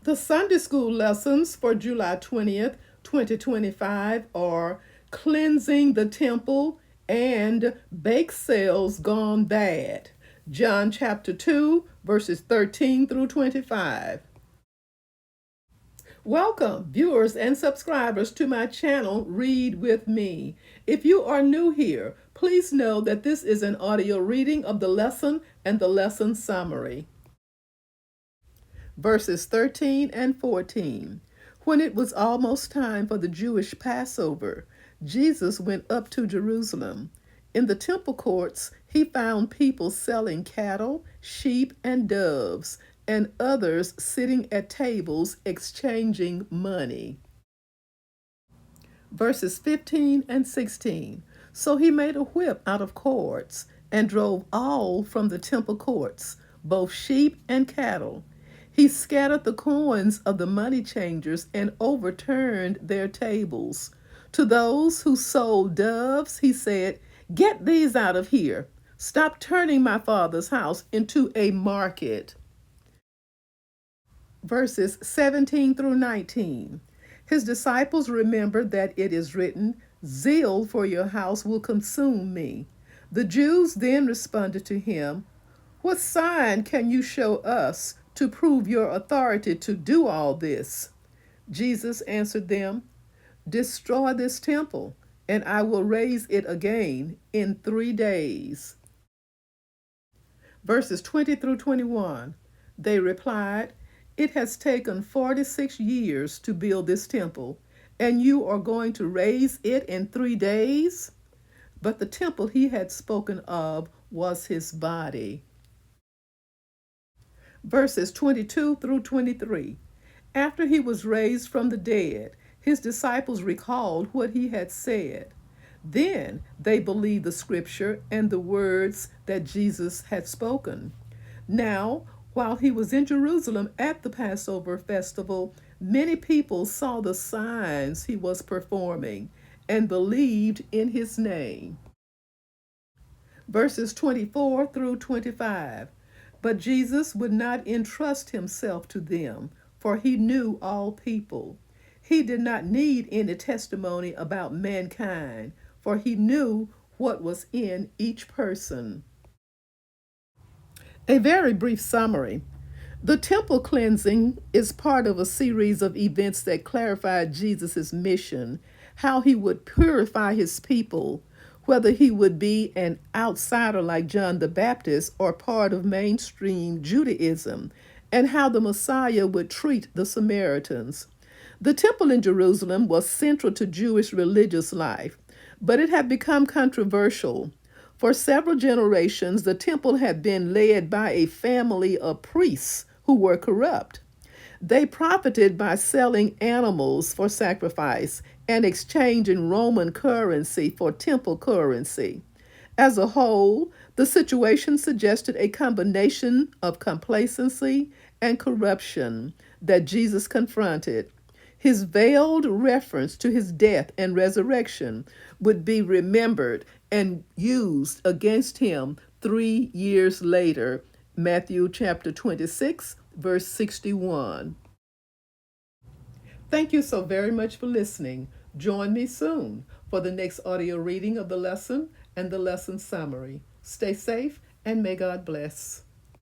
The Sunday school lessons for July 20th, 2025 are Cleansing the Temple and Bake Sales Gone Bad. John chapter 2, verses 13 through 25. Welcome, viewers and subscribers, to my channel, Read With Me. If you are new here, please know that this is an audio reading of the lesson and the lesson summary. Verses 13 and 14. When it was almost time for the Jewish Passover, Jesus went up to Jerusalem. In the temple courts, he found people selling cattle, sheep, and doves, and others sitting at tables exchanging money. Verses 15 and 16. So he made a whip out of cords and drove all from the temple courts, both sheep and cattle. He scattered the coins of the money changers and overturned their tables. To those who sold doves, he said, "Get these out of here. Stop turning my father's house into a market." Verses 17 through 19. His disciples remembered that it is written, "Zeal for your house will consume me." The Jews then responded to him, "What sign can you show us to prove your authority to do all this?" Jesus answered them, "Destroy this temple, and I will raise it again in 3 days." Verses 20 through 21. They replied, "It has taken 46 years to build this temple, and you are going to raise it in 3 days?" But the temple he had spoken of was his body. Verses 22 through 23. After he was raised from the dead, his disciples recalled what he had said. Then they believed the scripture and the words that Jesus had spoken. Now, while he was in Jerusalem at the Passover festival, many people saw the signs he was performing and believed in his name. Verses 24 through 25. But Jesus would not entrust himself to them, for he knew all people. He did not need any testimony about mankind, for he knew what was in each person. A very brief summary. The temple cleansing is part of a series of events that clarified Jesus' mission, how he would purify his people, whether he would be an outsider like John the Baptist or part of mainstream Judaism, and how the Messiah would treat the Samaritans. The temple in Jerusalem was central to Jewish religious life, but it had become controversial. For several generations, the temple had been led by a family of priests who were corrupt. They profited by selling animals for sacrifice and exchanging Roman currency for temple currency. As a whole, the situation suggested a combination of complacency and corruption that Jesus confronted. His veiled reference to his death and resurrection would be remembered and used against him 3 years later. Matthew chapter 26, verse 61. Thank you so very much for listening. Join me soon for the next audio reading of the lesson and the lesson summary. Stay safe and may God bless.